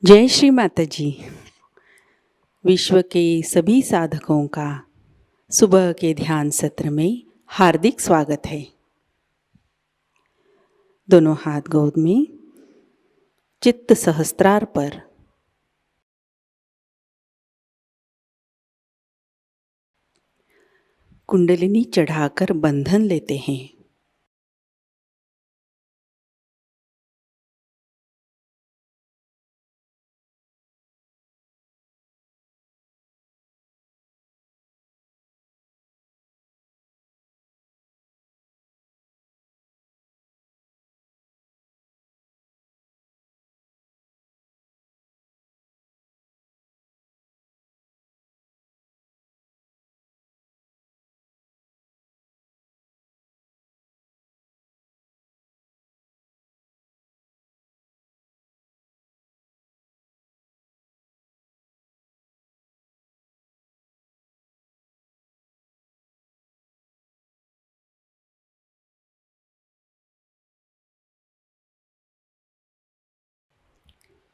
जय श्री माताजी। विश्व के सभी साधकों का सुबह के ध्यान सत्र में हार्दिक स्वागत है। दोनों हाथ गोद में, चित्त सहस्त्रार पर। कुंडलिनी चढ़ाकर बंधन लेते हैं।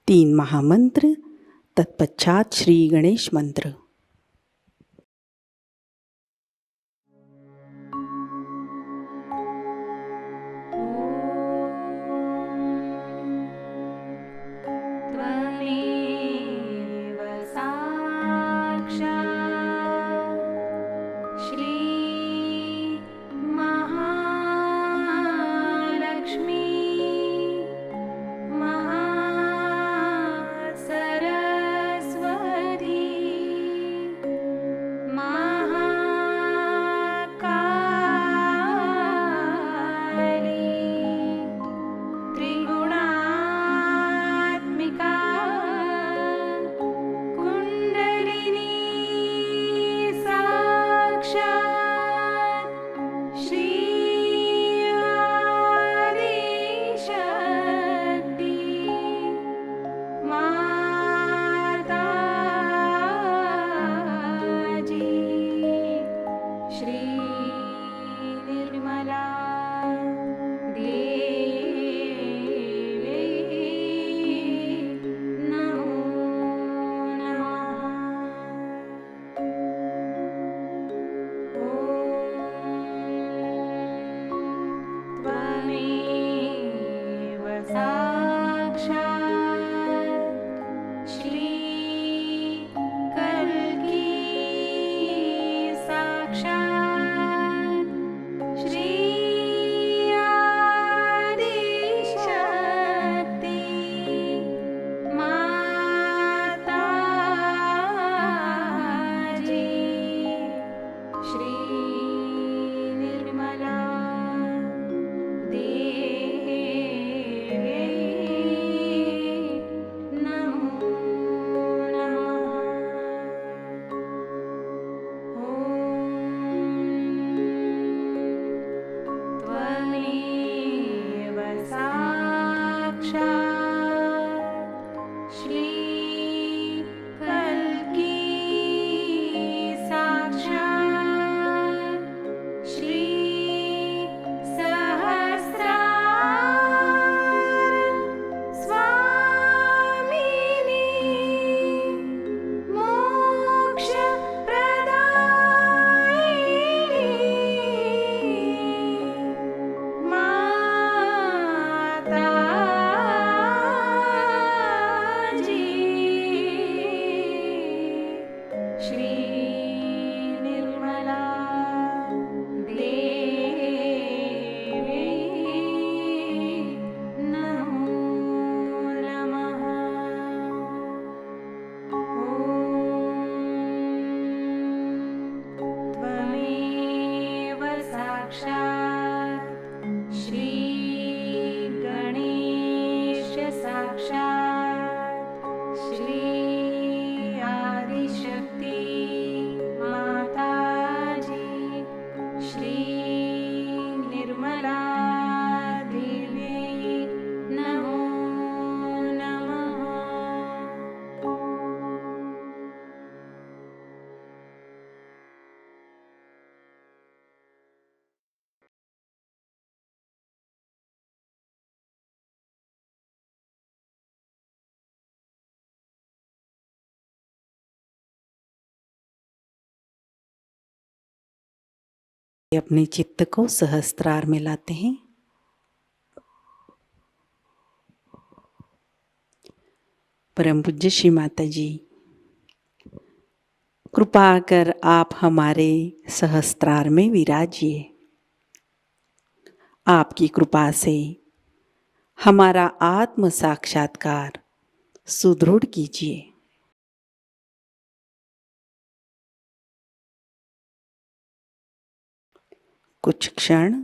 तीन महामंत्र, तत्पश्चात श्री गणेश मंत्र। अपने चित्त को सहस्त्रार में लाते हैं। परम पूज्य श्री माताजी, कृपा कर आप हमारे सहस्त्रार में विराजिए। आपकी कृपा से हमारा आत्म साक्षात्कार सुदृढ़ कीजिए। कुछ क्षण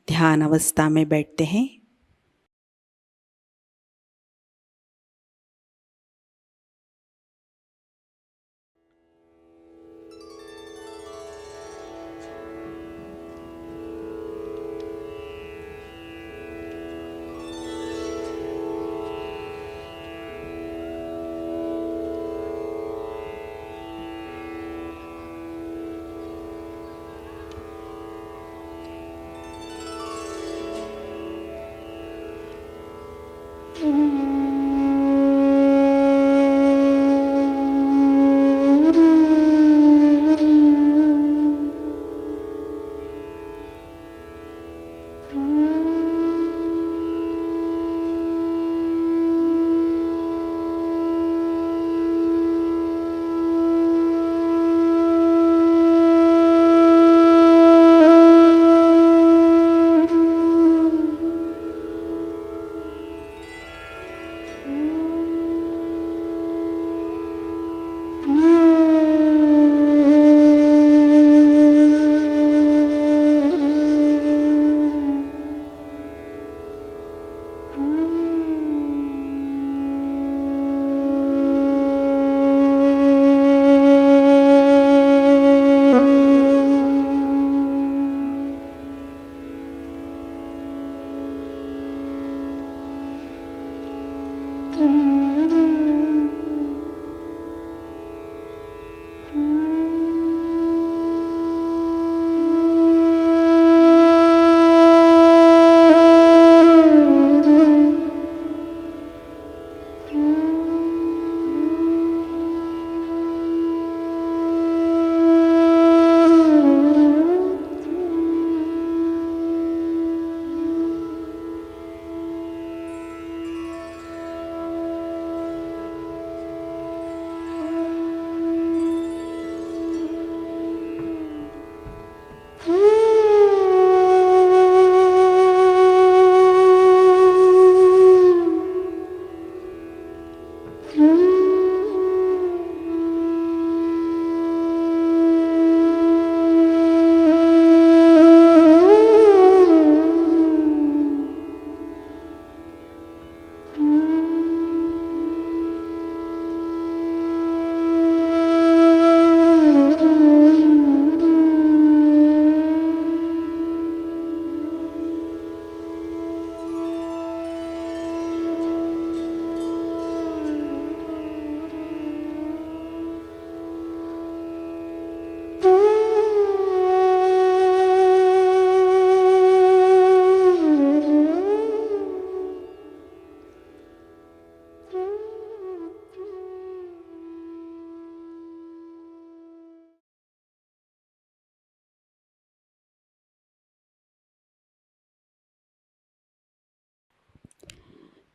ध्यान अवस्था में बैठते हैं।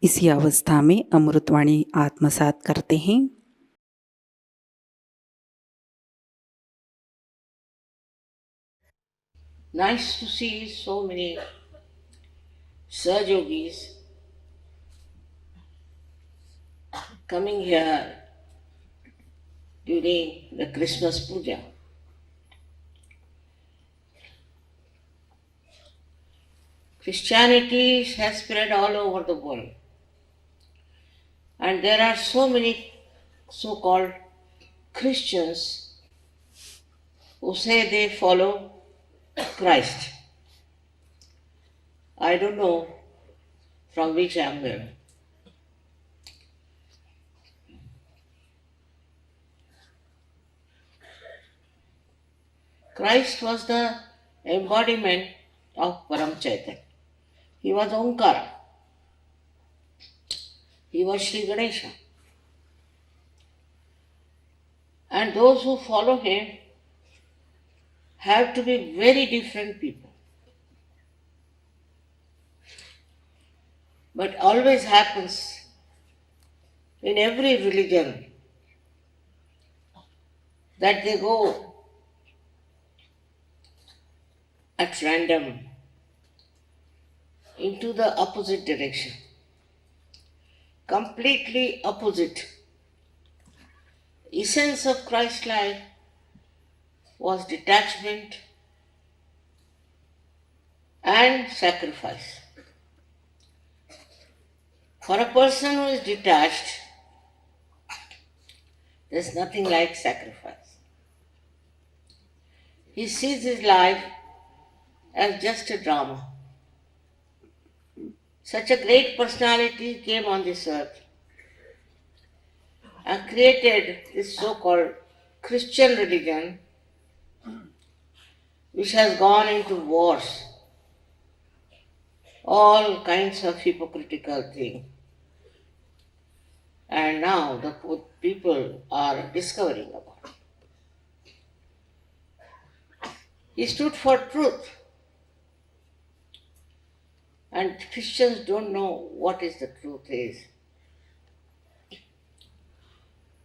इसी अवस्था में अमृतवाणी आत्मसात करते हैं। Nice to see so many Sahajogis coming here during the Christmas Puja. Christianity has spread all over the world, and there are so many so-called Christians who say they follow Christ. I don't know from which angle. Christ was the embodiment of Param Chaitanya. He was Omkara. He was Shri Ganesha. And those who follow him have to be very different people. But always happens in every religion that they go at random into the opposite direction, completely opposite. Essence of Christ's life was detachment and sacrifice. For a person who is detached, there's nothing like sacrifice. He sees his life as just a drama. Such a great personality came on this earth and created this so-called Christian religion, which has gone into wars, all kinds of hypocritical things. And now the people are discovering about it. He stood for truth. And Christians don't know what is the truth is.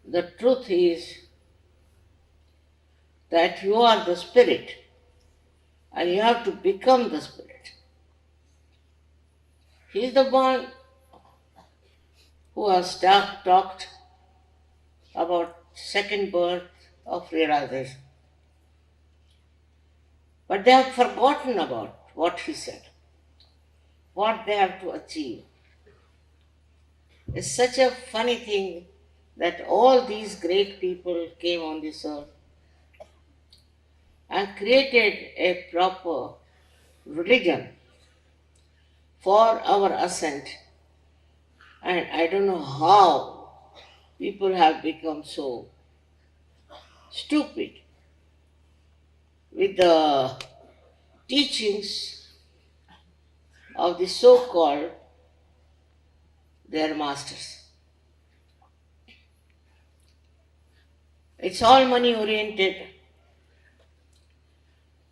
The truth is that you are the spirit and you have to become the spirit. He is the one who has talked about second birth of realization. But they have forgotten about what he said, what they have to achieve. It's such a funny thing that all these great people came on this earth and created a proper religion for our ascent. And I don't know how people have become so stupid with the teachings of the so-called their masters. It's all money oriented.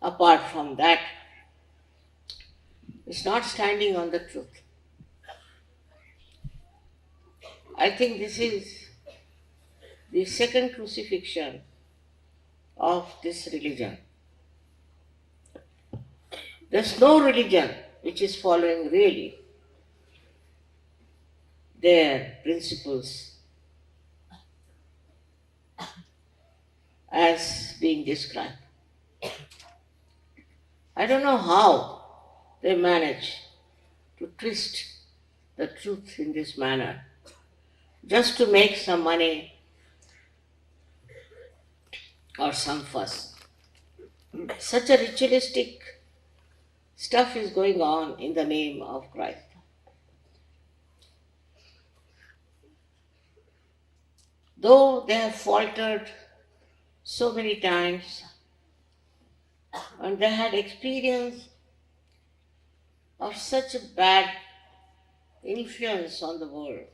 Apart from that, it's not standing on the truth. I think this is the second crucifixion of this religion. There's no religion which is following really their principles as being described. I don't know how they manage to twist the truth in this manner just to make some money or some fuss. Such a ritualistic stuff is going on in the name of Christ. Though they have faltered so many times and they had experience of such a bad influence on the world,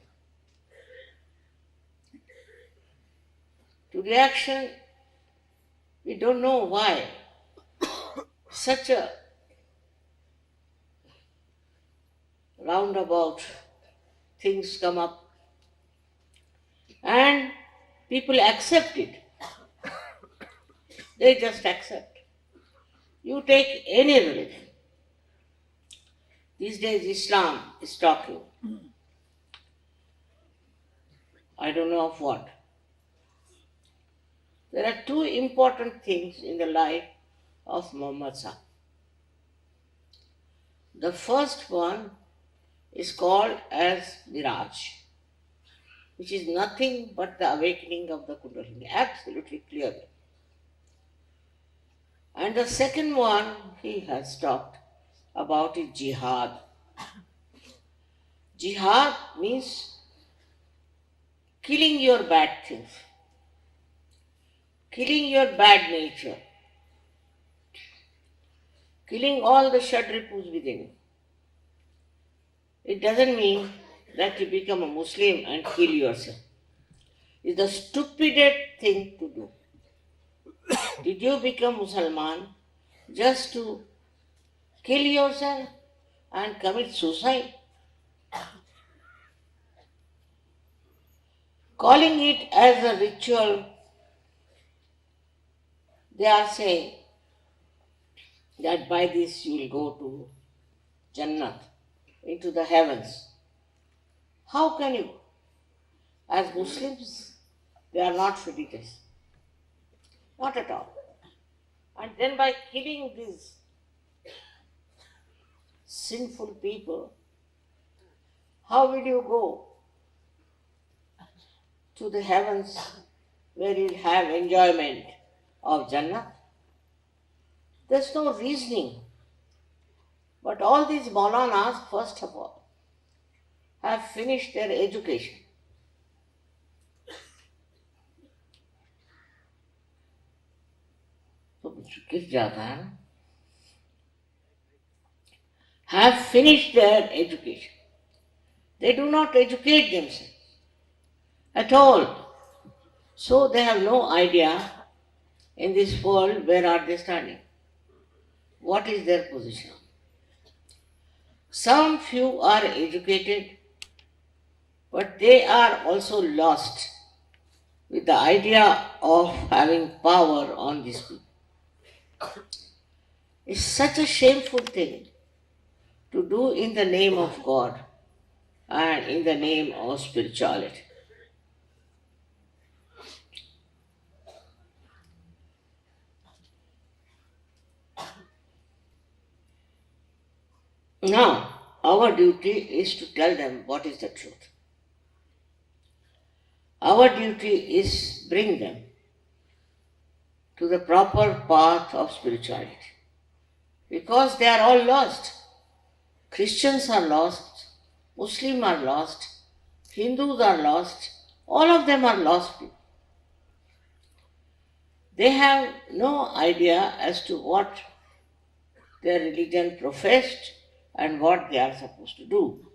to reaction, we don't know why such a roundabout things come up and people accept it. They just accept. You take any religion. These days Islam is talking. I don't know of what. There are two important things in the life of Muhammad Sahib. The first one is called as Miraj, which is nothing but the awakening of the Kundalini, absolutely clearly. And the second one he has talked about is jihad. Jihad means killing your bad things, killing your bad nature, killing all the shadripus within you. It doesn't mean that you become a Muslim and kill yourself. It's the stupidest thing to do. Did you become Musliman just to kill yourself and commit suicide. Calling it as a ritual, they are saying that by this you will go to Jannat, into the heavens. How can you? As Muslims, they are not religious. Not at all. And then by killing these sinful people, how will you go to the heavens where you'll have enjoyment of Jannah? There's no reasoning. But all these Maulanas, first of all, have finished their education. तो किस जाता है ना? Have finished their education. They do not educate themselves at all. So they have no idea in this world where are they standing. What is their position? Some few are educated, but they are also lost with the idea of having power on these people. It's such a shameful thing to do in the name of God and in the name of spirituality. Now, our duty is to tell them what is the truth. Our duty is bring them to the proper path of spirituality. Because they are all lost. Christians are lost, Muslims are lost, Hindus are lost, all of them are lost people. They have no idea as to what their religion professed and what they are supposed to do.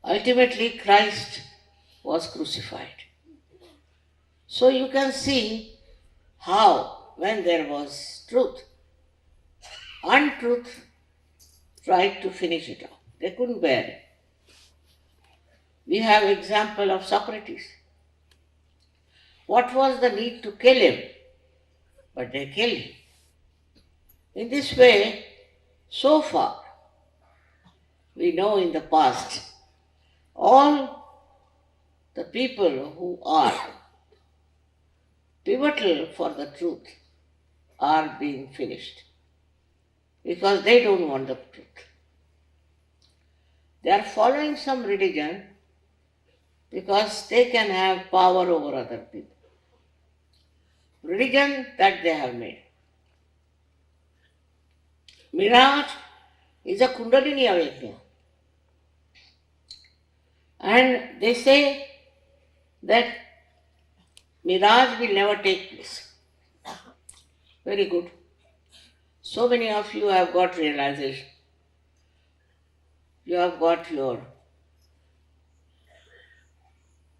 Ultimately, Christ was crucified. So you can see how, when there was truth, untruth tried to finish it off. They couldn't bear it. We have example of Socrates. What was the need to kill him? But they killed him. In this way, so far, we know in the past, all the people who are pivotal for the truth are being finished because they don't want the truth. They are following some religion because they can have power over other people. Religion that they have made. Mirage is a Kundalini awakening. And they say that mirage will never take place. Very good. So many of you have got realization. You have got your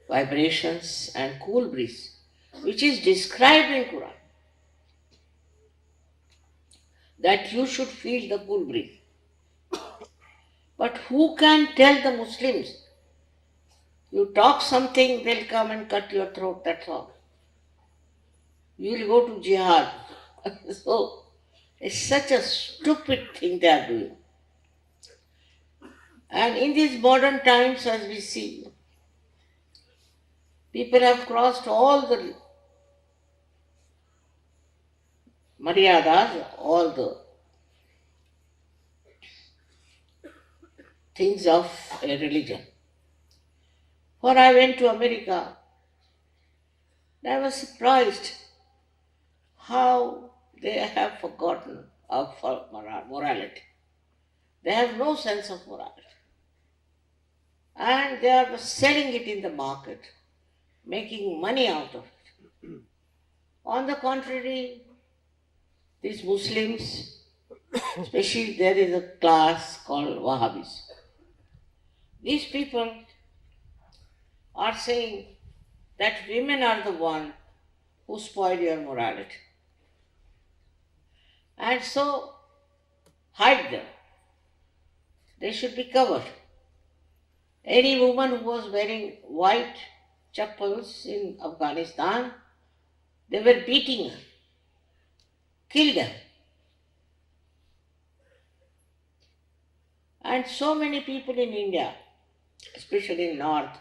vibrations and cool breeze, which is described in Quran. That you should feel the cool breeze. But who can tell the Muslims? You talk something, they'll come and cut your throat, that's all. You will go to jihad. So, it's such a stupid thing they are doing. And in these modern times, as we see, people have crossed all the maryadas, all the things of a religion. When I went to America, I was surprised how they have forgotten of morality. They have no sense of morality. And they are selling it in the market, making money out of it. On the contrary, these Muslims, especially there is a class called Wahhabis. These people are saying that women are the one who spoil your morality. and so hide them. They should be covered. Any woman who was wearing white chappals in Afghanistan, they were beating her, killed her. And so many people in India, especially in North,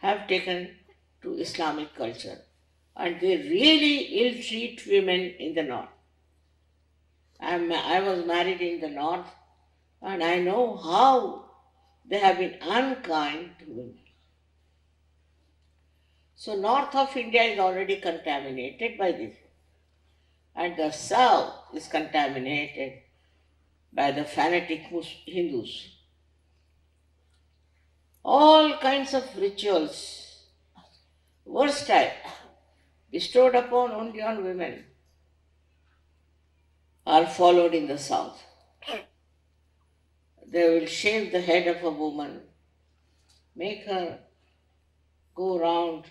have taken to Islamic culture. And they really ill-treat women in the North. I was married in the North, and I know how they have been unkind to women. So North of India is already contaminated by this. And the South is contaminated by the fanatic Hindus. All kinds of rituals, worst type, bestowed upon only on women, are followed in the South. They will shave the head of a woman, make her go round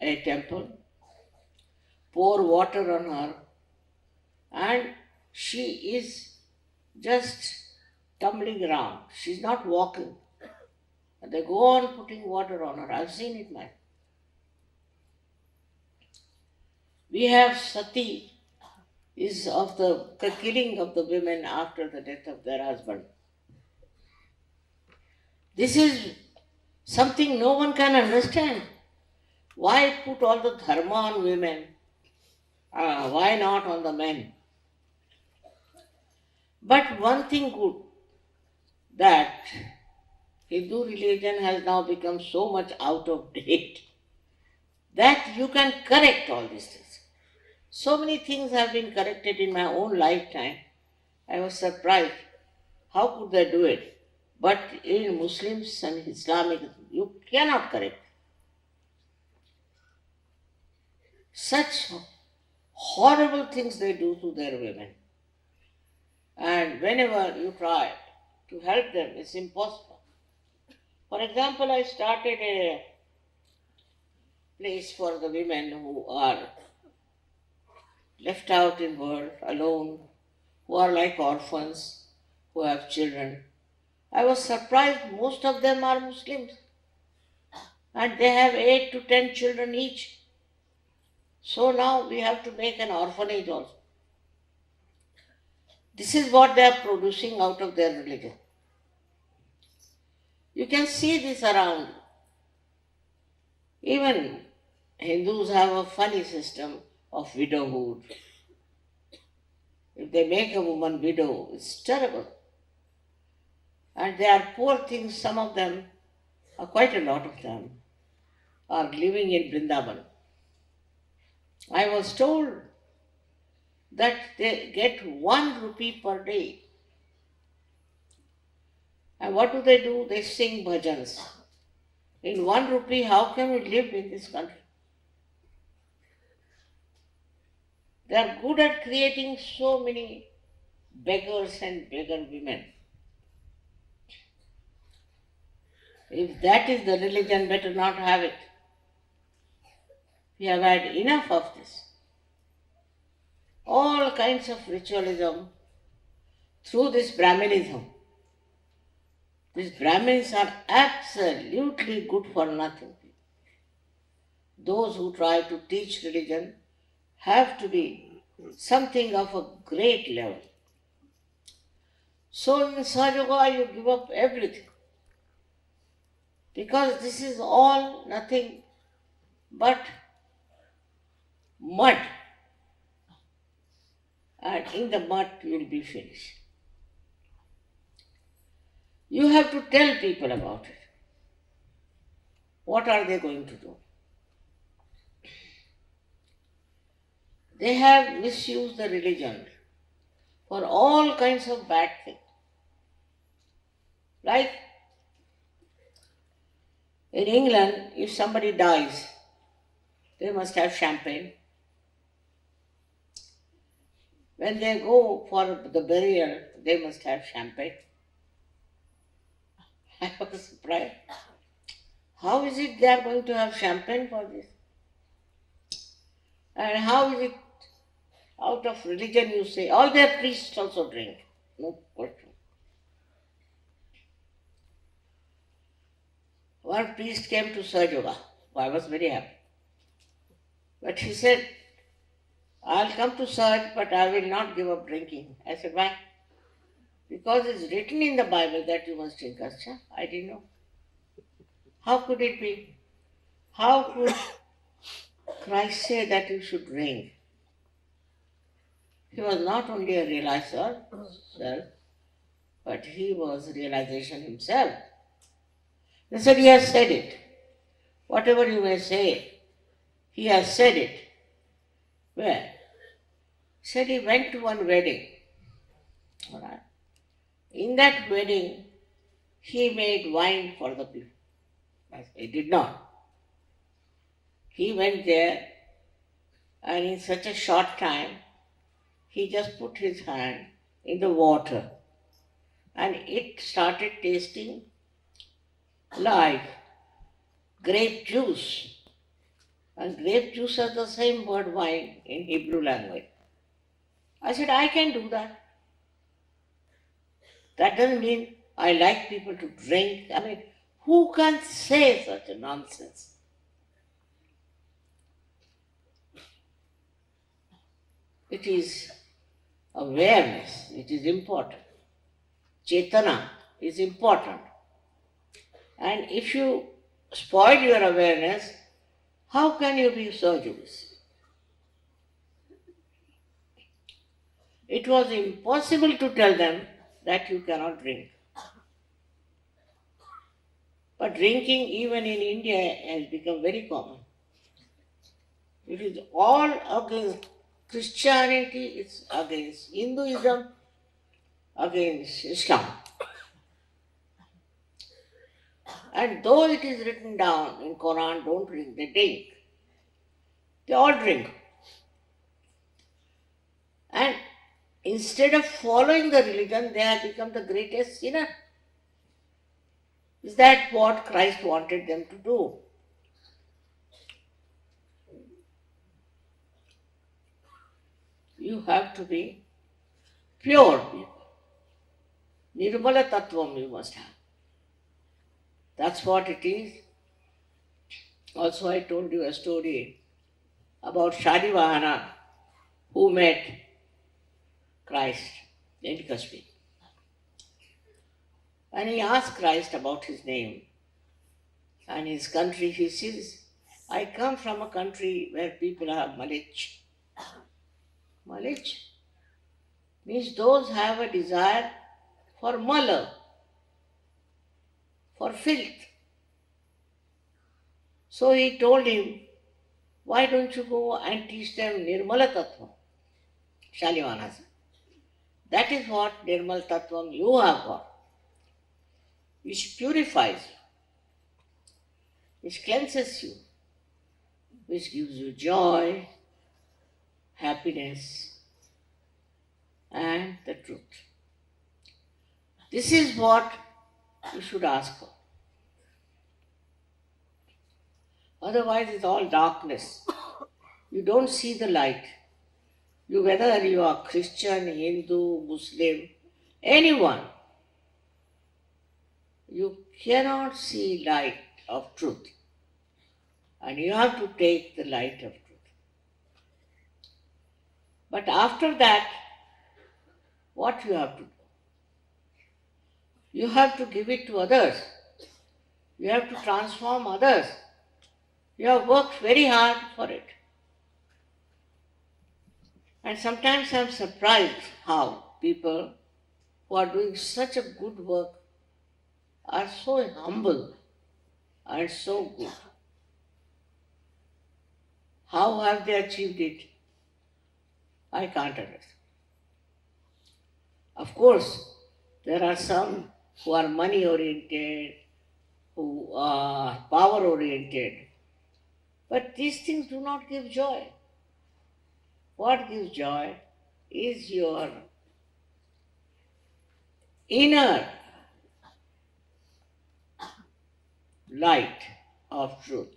a temple, pour water on her, and she is just tumbling around. She's not walking. And they go on putting water on her. I've seen it myself. We have sati, is of the killing of the women after the death of their husband. This is something no one can understand. Why put all the dharma on women? Why not on the men? But one thing good, that Hindu religion has now become so much out of date that you can correct all these things. So many things have been corrected in my own lifetime. I was surprised. How could they do it? But in Muslims and Islamic, you cannot correct. Such horrible things they do to their women. And whenever you try to help them, it's impossible. For example, I started a place for the women who are left out in world, alone, who are like orphans, who have children. I was surprised most of them are Muslims. And they have 8 to 10 children each. So now we have to make an orphanage also. This is what they are producing out of their religion. You can see this around. Even Hindus have a funny system of widowhood. If they make a woman widow, it's terrible. And they are poor things, some of them, quite a lot of them, are living in Vrindavan. I was told that they get 1 rupee per day. And what do? They sing bhajans. In 1 rupee, how can we live in this country? They are good at creating so many beggars and beggar women. If that is the religion, better not have it. We have had enough of this. All kinds of ritualism through this Brahminism. These Brahmins are absolutely good for nothing. Those who try to teach religion have to be something of a great level. So in Sahajayoga you give up everything. Because this is all nothing but mud. And in the mud you will be finished. You have to tell people about it. What are they going to do? They have misused the religion for all kinds of bad things. Like in England, if somebody dies, they must have champagne. When they go for the burial, they must have champagne. I was surprised. How is it they are going to have champagne for this? And how is it Out of religion, you say, all their priests also drink. No question. One priest came to Sahajayoga. I was very happy. But he said, I'll come to Sahaj, but I will not give up drinking. I said, why? Because it's written in the Bible that you must drink. Acha, I didn't know. How could it be? How could Christ say that you should drink? He was not only a realizer, but he was realization himself. They said, he has said it. Whatever you may say, he has said it. Where? He said he went to one wedding. All right. In that wedding, he made wine for the people. He did not. He went there, and in such a short time, he just put his hand in the water, and it started tasting like grape juice. And grape juice is the same word wine in Hebrew language. I said, I can do that. That doesn't mean I like people to drink. I mean, who can say such a nonsense? It is awareness, it is important. Chetana is important. And if you spoil your awareness, how can you be so Jewish? It was impossible to tell them that you cannot drink. But drinking, even in India, has become very common. It is all against Christianity, it's against Hinduism, against Islam. And though it is written down in Quran, don't drink, they drink. They all drink. And instead of following the religion, they have become the greatest sinner. Is that what Christ wanted them to do? You have to be pure people. Nirmala Tattvam you must have. That's what it is. Also, I told you a story about Shadivahana who met Christ in Kashmir. And he asked Christ about his name and his country. He says, I come from a country where people are Malich. Malich means those have a desire for mala, for filth. So he told him, why don't you go and teach them Nirmala Tattva? Shalivana said. That is what Nirmal Tattvam you have got, which purifies you, which cleanses you, which gives you joy, happiness, and the truth. This is what you should ask for. Otherwise, it's all darkness. You don't see the light. Whether you are Christian, Hindu, Muslim, anyone, you cannot see light of truth. And you have to take the light of truth. But after that, what you have to do? You have to give it to others. You have to transform others. You have worked very hard for it. And sometimes I am surprised how people who are doing such a good work are so humble and so good. How have they achieved it? I can't understand. Of course, there are some who are money oriented, who are power oriented, but these things do not give joy. What gives joy is your inner light of truth,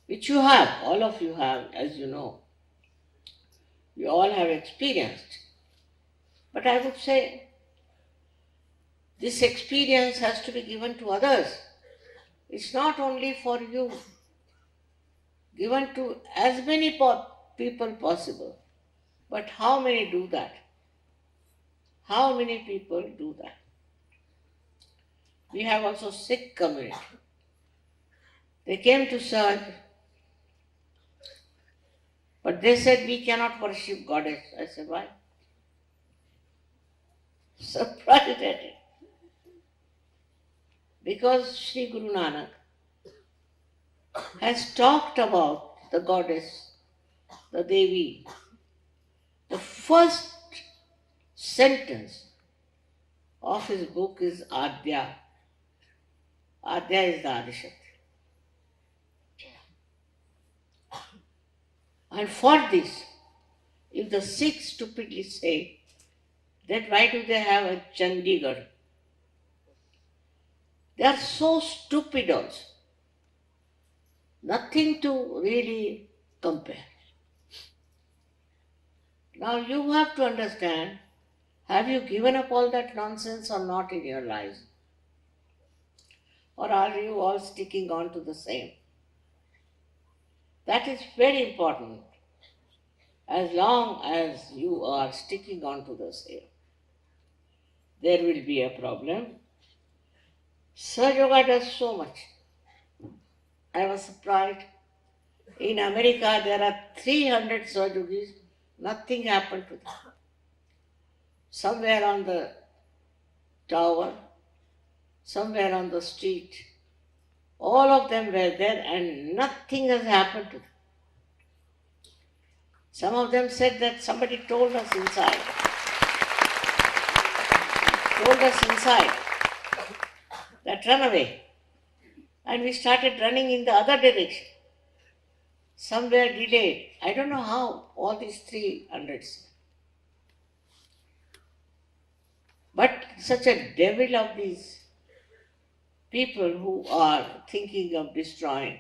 which you have, all of you have, as you know. you all have experienced. But I would say this experience has to be given to others. It's not only for you, given to as many people possible. But how many do that? How many people do that? We have also Sikh community. They came to serve, but they said we cannot worship goddess. I said, why? Surprised at it. Because Shri Guru Nanak has talked about the goddess, the Devi. The first sentence of his book is Adya. Adya is the Adishakti. And for this, if the Sikhs stupidly say, then why do they have a Chandigarh? They are so stupid also. Nothing to really compare. Now you have to understand, have you given up all that nonsense or not in your lives? Or are you all sticking on to the same? That is very important. As long as you are sticking on to the same, there will be a problem. Sahajayoga does so much. I was surprised. In America, there are 300 Sahajogis. Nothing happened to them. Somewhere on the tower, somewhere on the street, all of them were there and nothing has happened to them. Some of them said that somebody told us inside that run away. And we started running in the other direction. Some were delayed. I don't know how, all these 300. But such a devil of these people who are thinking of destroying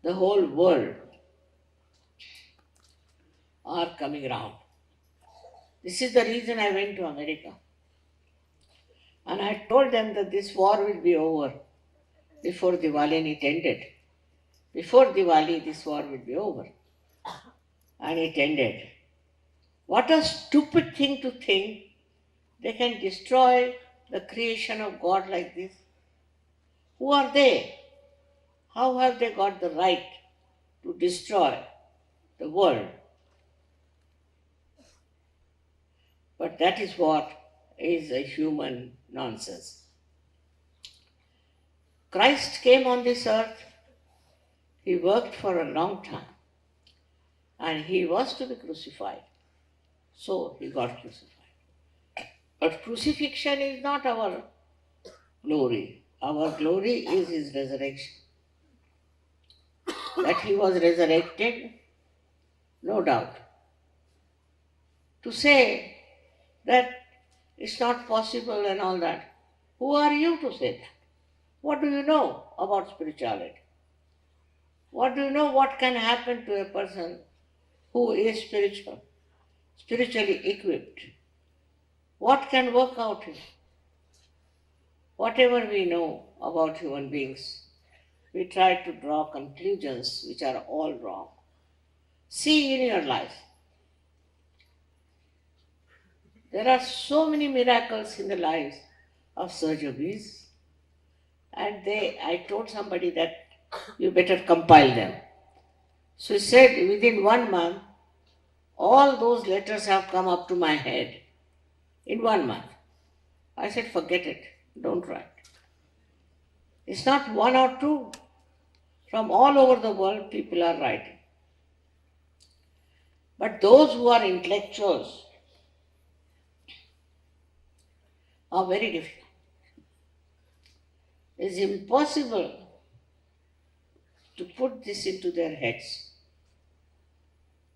the whole world are coming around. This is the reason I went to America. And I told them that this war will be over before Diwali, and it ended. Before Diwali, this war will be over. And it ended. What a stupid thing to think they can destroy the creation of God like this. Who are they? How have they got the right to destroy the world? But that is what is a human nonsense. Christ came on this earth. He worked for a long time. And he was to be crucified. So he got crucified. But crucifixion is not our glory. Our glory is his resurrection. That he was resurrected, no doubt. To say that it's not possible and all that, who are you to say that? What do you know about spirituality? What do you know what can happen to a person who is spiritual, spiritually equipped? What can work out here? Whatever we know about human beings, we try to draw conclusions which are all wrong. See in your life. There are so many miracles in the lives of Sahajogis, and I told somebody that you better compile them. So he said, within 1 month, all those letters have come up to my head. In 1 month. I said, forget it, don't write. It's not 1 or 2. From all over the world, people are writing. But those who are intellectuals are very difficult. It's impossible to put this into their heads.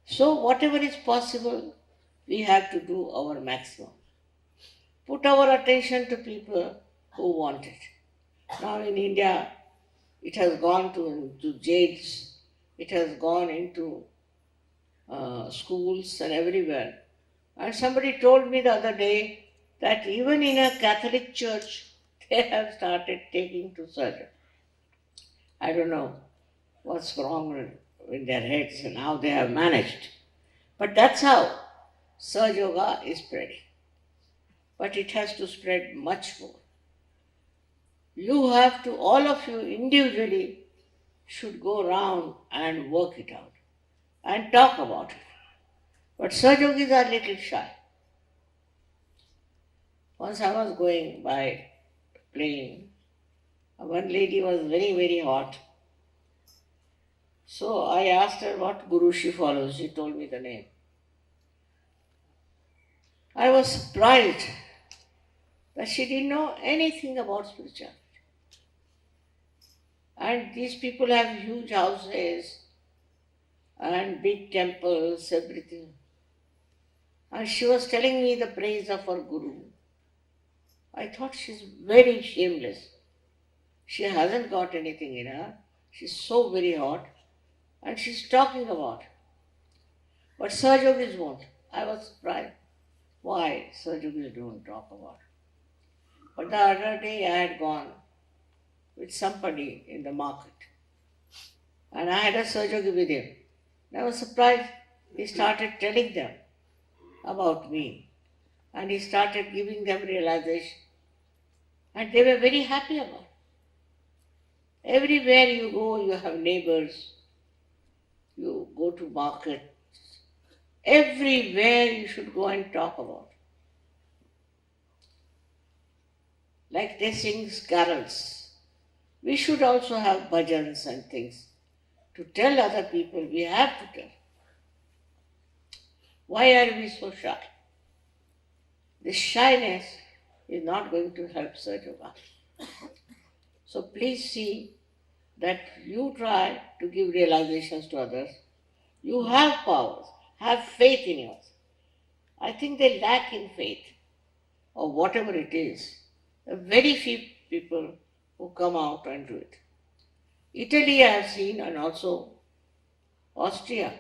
So whatever is possible, we have to do our maximum. Put our attention to people who want it. Now in India, it has gone to jails, it has gone into schools and everywhere. And somebody told me the other day that even in a Catholic church, they have started taking to surgery. I don't know what's wrong in their heads and how they have managed. But that's how Surge Yoga is spreading. But it has to spread much more. You have to, all of you individually, should go around and work it out and talk about it. But Surge Yogis are little shy. Once I was going by plane, one lady was very, very hot. So I asked her what guru she follows. She told me the name. I was surprised that she didn't know anything about spirituality. And these people have huge houses and big temples, everything. And she was telling me the praise of her guru. I thought she's very shameless. She hasn't got anything in her. She's so very hot. And she's talking about it. But Surge Yogis won't. I was surprised why Surge Yogis don't talk about it. But the other day I had gone with somebody in the market. And I had a Surge Yogi with him. And I was surprised. He started telling them about me. And he started giving them realization. And they were very happy about it. Everywhere you go, you have neighbors. You go to market. Everywhere you should go and talk about. Like they sing carols. We should also have bhajans and things to tell other people. We have to tell. Why are we so shy? This shyness is not going to help Surge Yoga. So please see that you try to give realizations to others. You have powers. Have faith in yours. I think they lack in faith, or whatever it is. There are very few people who come out and do it. Italy I have seen, and also Australia.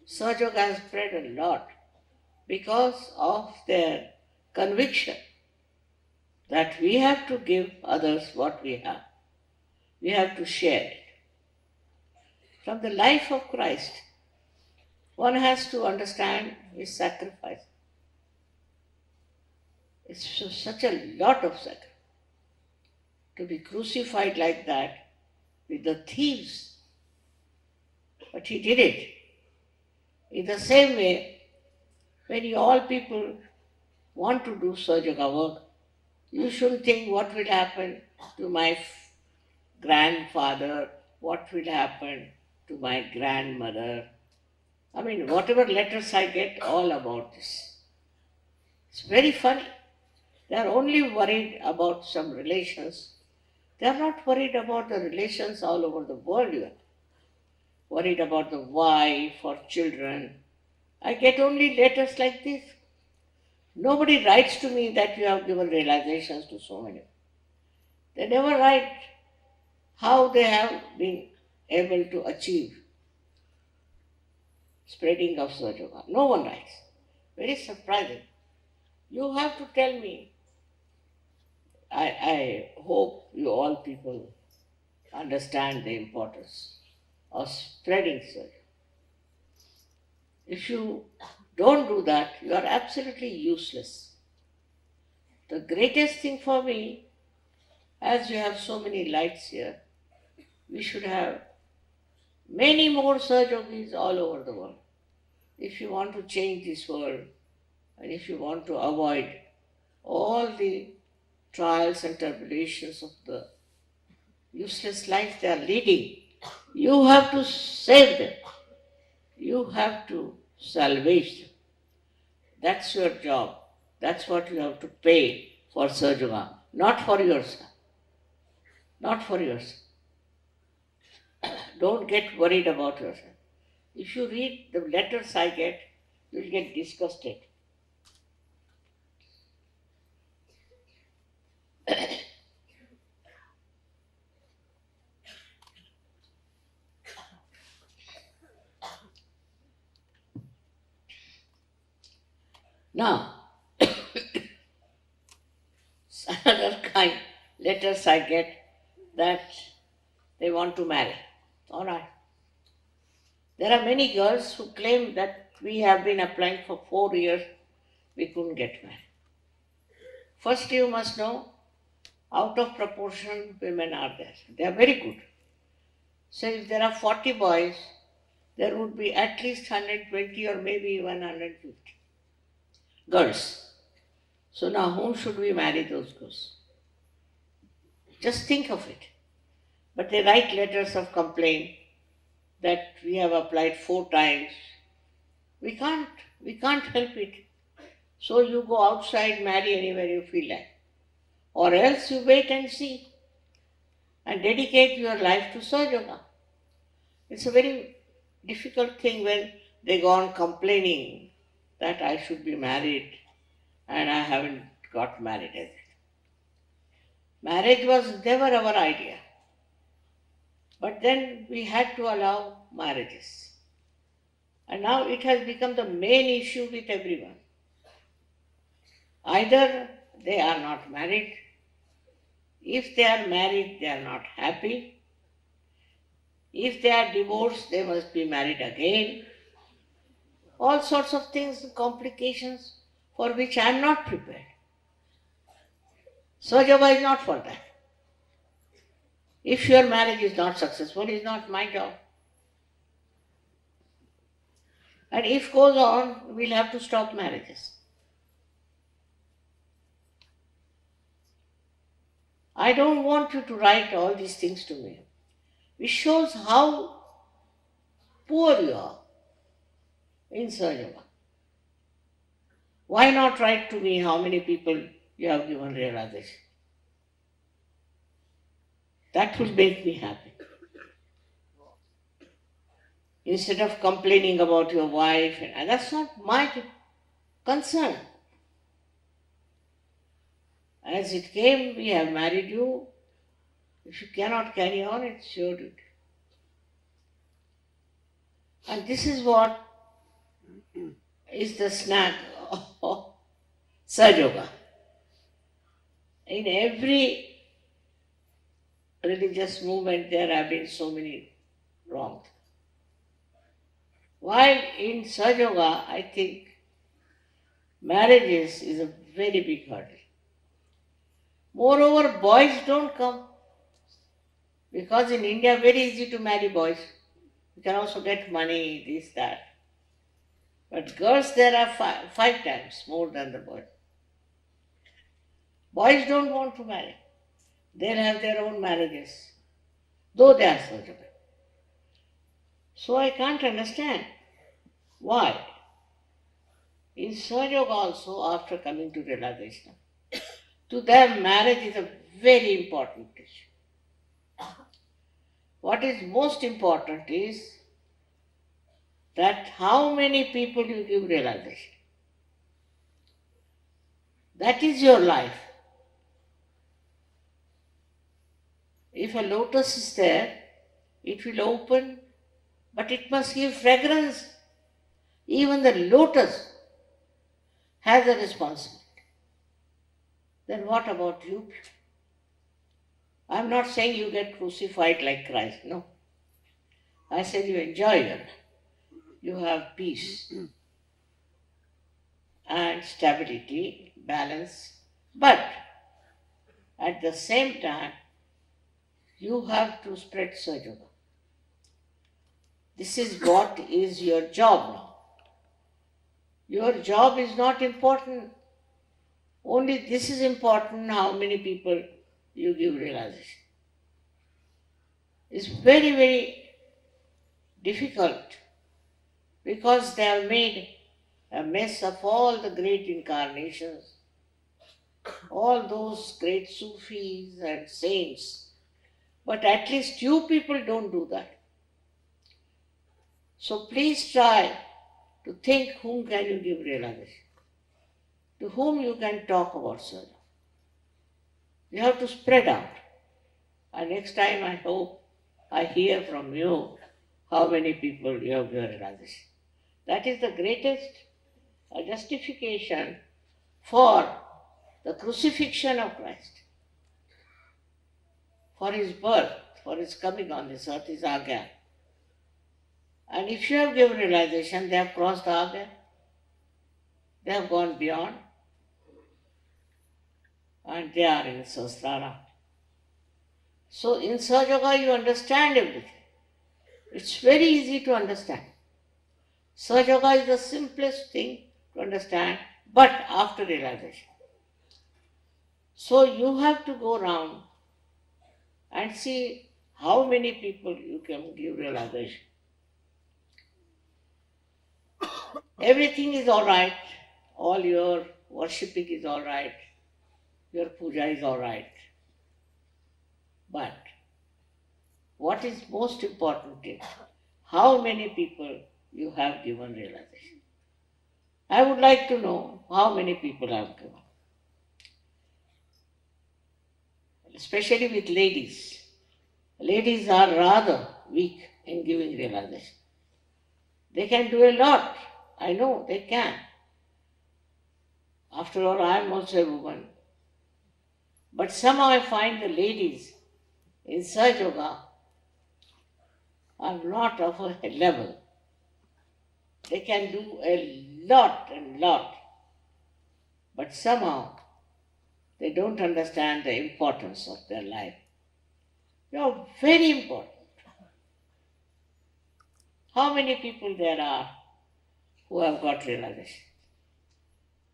Surge Yoga has spread a lot because of their conviction that we have to give others what we have. We have to share it. From the life of Christ, one has to understand his sacrifice. It's such a lot of sacrifice. To be crucified like that with the thieves. But he did it. In the same way, when you all people want to do Surge Yoga work, you shouldn't think what will happen to my grandfather, what will happen to my grandmother. I mean, whatever letters I get, all about this. It's very funny. They are only worried about some relations. They are not worried about the relations all over the world. You are worried about the wife or children. I get only letters like this. Nobody writes to me that you have given realizations to so many. They never write how they have been able to achieve spreading of Surge Yoga. No one writes. Very surprising. You have to tell me. I hope you all people understand the importance of spreading Surge. If you don't do that, you are absolutely useless. The greatest thing for me, as we have so many lights here, we should have many more Surge Yogis all over the world. If you want to change this world, and if you want to avoid all the trials and tribulations of the useless life they are leading, you have to save them. You have to salvage them. That's your job. That's what you have to pay for Surge Yoga, not for yourself. Not for yourself. Don't get worried about yourself. If you read the letters I get, you'll get disgusted. Now, another kind letters I get that they want to marry. All right. There are many girls who claim that we have been applying for 4 years, we couldn't get married. First, you must know, out of proportion, women are there. They are very good. So, if there are 40 boys, there would be at least 120 or maybe even 150 girls. So, now whom should we marry those girls? Just think of it. But they write letters of complaint that we have applied 4 times. We can't help it. So you go outside, marry anywhere you feel like. Or else you wait and see and dedicate your life to Sahajayoga. It's a very difficult thing when they go on complaining that I should be married and I haven't got married as yet. Marriage was never our idea. But then we had to allow marriages. And now it has become the main issue with everyone. Either they are not married. If they are married, they are not happy. If they are divorced, they must be married again. All sorts of things, complications for which I am not prepared. Sahajayoga is not for that. If your marriage is not successful, it's not my job. And if goes on, we'll have to stop marriages. I don't want you to write all these things to me, which shows how poor you are in Sahajayoga. Why not write to me how many people you have given realization? That will make me happy. Instead of complaining about your wife, and that's not my concern. As it came, we have married you. If you cannot carry on, it's your duty. And this is what is the snag of Sahajayoga. In every religious movement, there have been so many wrongs. While in Sahajayoga, I think marriages is a very big hurdle. Moreover, boys don't come because in India, very easy to marry boys. You can also get money, this, that. But girls, there are 5 times more than the boys. Boys don't want to marry. They'll have their own marriages, though they are Sahajayoga. So I can't understand why. In Sahajayoga also, after coming to realization, to them marriage is a very important issue. What is most important is that how many people you give realization. That is your life. If a lotus is there, it will open, but it must give fragrance. Even the lotus has a responsibility. Then what about you? I'm not saying you get crucified like Christ, no. I said you enjoy your life. You have peace and stability, balance, but at the same time, you have to spread Sahajayoga. This is what is your job now. Your job is not important. Only this is important, how many people you give realization. It's very, very difficult because they have made a mess of all the great incarnations, all those great Sufis and saints. But at least you people don't do that. So please try to think whom can you give realization, to whom you can talk about Sahajayoga. You have to spread out. And next time I hope I hear from you how many people you have given realization. That is the greatest a justification for the crucifixion of Christ, for his birth, for his coming on this earth is Agya. And if you have given realization, they have crossed the Agya, they have gone beyond, and they are in Sahasrara. So in Sahajayoga you understand everything. It's very easy to understand. Sahajayoga is the simplest thing to understand, but after realization. So you have to go around and see how many people you can give realization. Everything is all right, all your worshipping is all right, your puja is all right. But what is most important is how many people you have given realization. I would like to know how many people I have given. Especially with ladies. Ladies are rather weak in giving realization. They can do a lot. I know they can. After all, I am also a woman. But somehow I find the ladies in Sahajayoga are not of a level. They can do a lot and lot. But somehow they don't understand the importance of their life. They are very important. How many people there are who have got realization?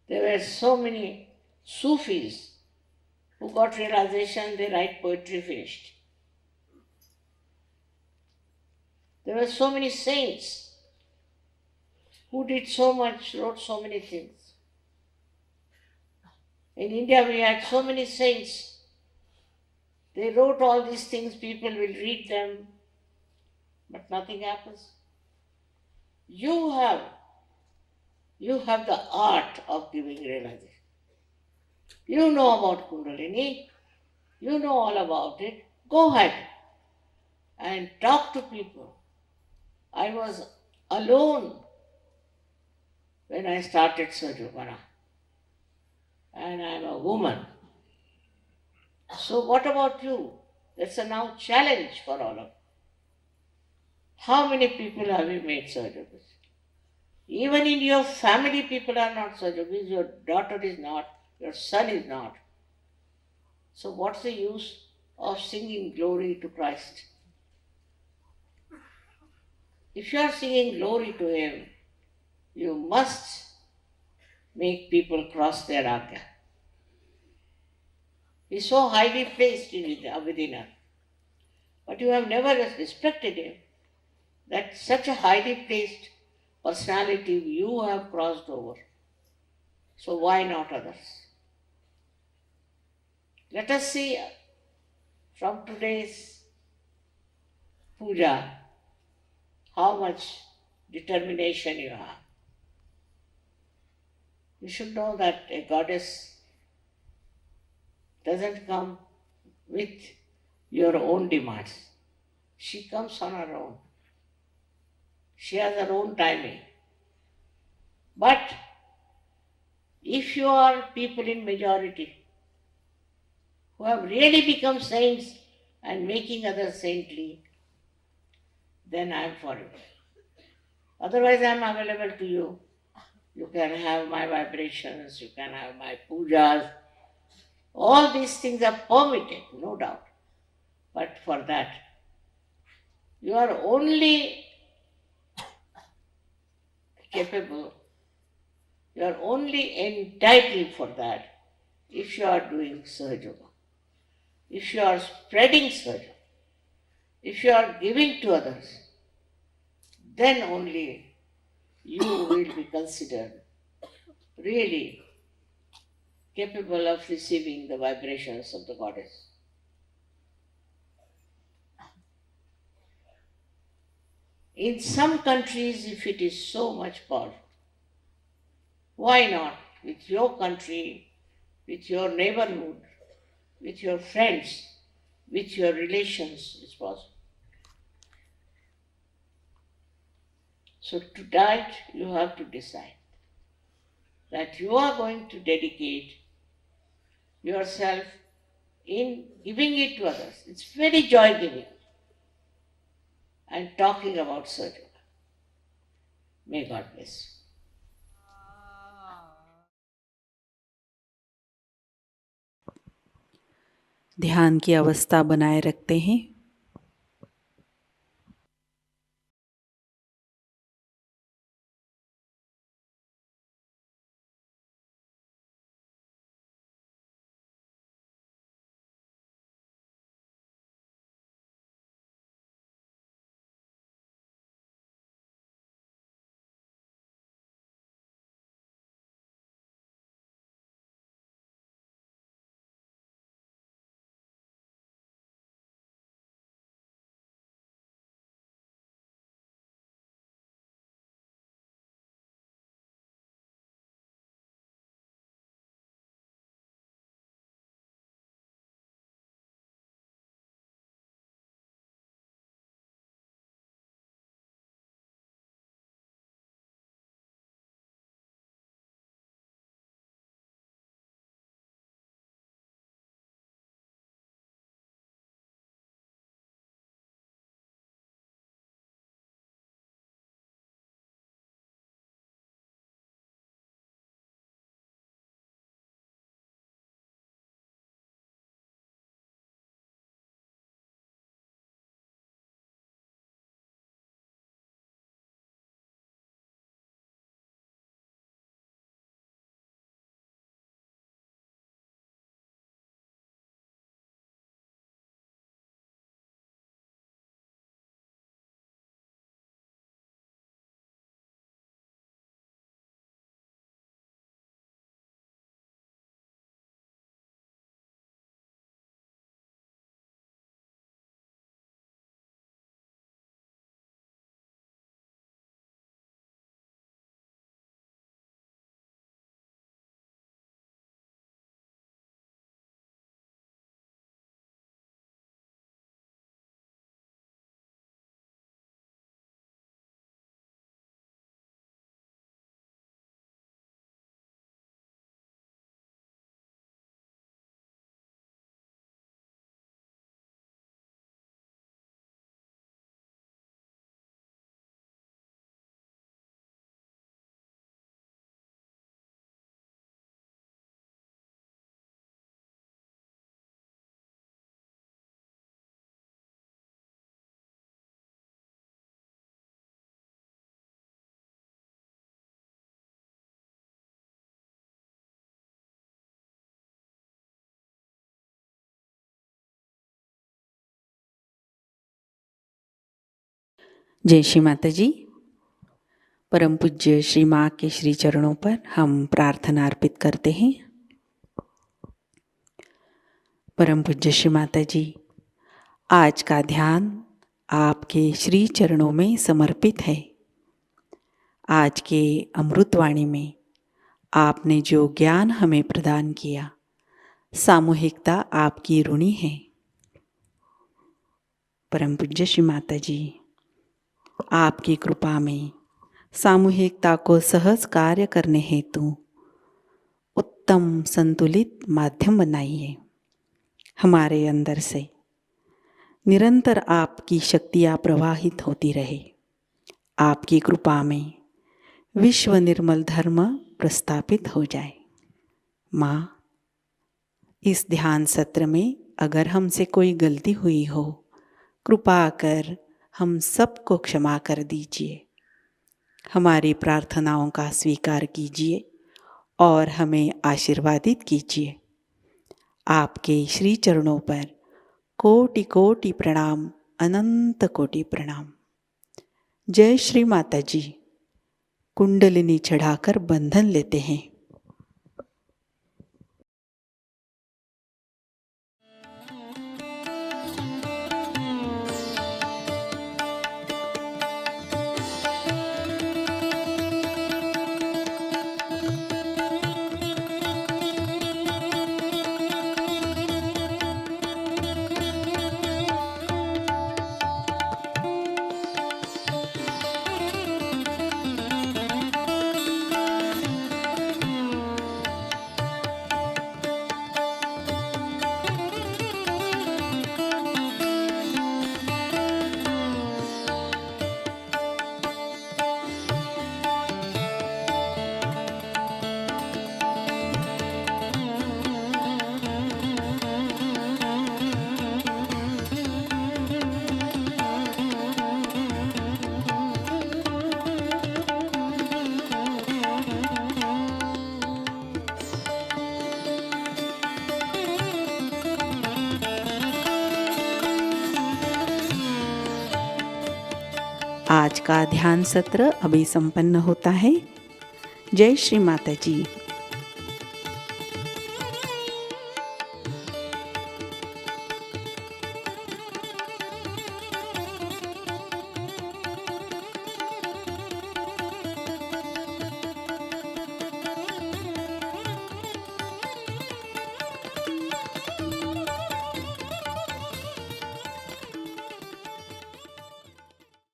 There were so many Sufis who got realization, they write poetry finished. There were so many saints who did so much, wrote so many things. In India we had so many saints. They wrote all these things, people will read them, but nothing happens. You have the art of giving realization. You know about Kundalini, you know all about it. Go ahead and talk to people. I was alone when I started Sahajayoga, and I am a woman. So what about you? That's a now challenge for all of you. How many people have you made Sahajayogis? Even in your family, people are not Sahajayogis. Your daughter is not, your son is not. So what's the use of singing glory to Christ? If you are singing glory to Him, you must make people cross their Agya. He is so highly placed within us. But you have never respected Him. That such a highly placed personality you have crossed over. So why not others? Let us see from today's puja how much determination you have. You should know that a goddess doesn't come with your own demands. She comes on her own. She has her own timing. But if you are people in majority who have really become saints and making others saintly, then I am for it. Otherwise I am available to you. You can have my vibrations, you can have my pujas. All these things are permitted, no doubt. But for that, you are only capable, you are only entitled for that if you are doing Sahajayoga, if you are spreading Sahajayoga, if you are giving to others, then only you will be considered really capable of receiving the vibrations of the goddess. In some countries, if it is so much powerful, why not with your country, with your neighborhood, with your friends, with your relations, it's possible. So tonight you have to decide. that you are going to dedicate yourself in giving it to others. It's very joy giving and talking about Sahajayoga. May God bless you. ध्यान की अवस्था बनाए रखते हैं। जय श्री माता जी। परम पूज्य श्री माँ के श्री चरणों पर हम प्रार्थना अर्पित करते हैं। परम पूज्य श्री माता जी, आज का ध्यान आपके श्री चरणों में समर्पित है। आज के अमृतवाणी में आपने जो ज्ञान हमें प्रदान किया, सामूहिकता आपकी ऋणी है। परम पूज्य श्री माता जी, आपकी कृपा में सामूहिकता को सहज कार्य करने हेतु उत्तम संतुलित माध्यम बनाइए। हमारे अंदर से निरंतर आपकी शक्तियाँ प्रवाहित होती रहे। आपकी कृपा में विश्व निर्मल धर्म प्रस्थापित हो जाए। माँ, इस ध्यान सत्र में अगर हमसे कोई गलती हुई हो, कृपा कर हम सबको क्षमा कर दीजिए। हमारी प्रार्थनाओं का स्वीकार कीजिए और हमें आशीर्वादित कीजिए। आपके श्री चरणों पर कोटि कोटि प्रणाम, अनंत कोटि प्रणाम। जय श्री माता जी। कुंडलिनी चढ़ाकर बंधन लेते हैं। आज का ध्यान सत्र अभी संपन्न होता है। जय श्री माता जी।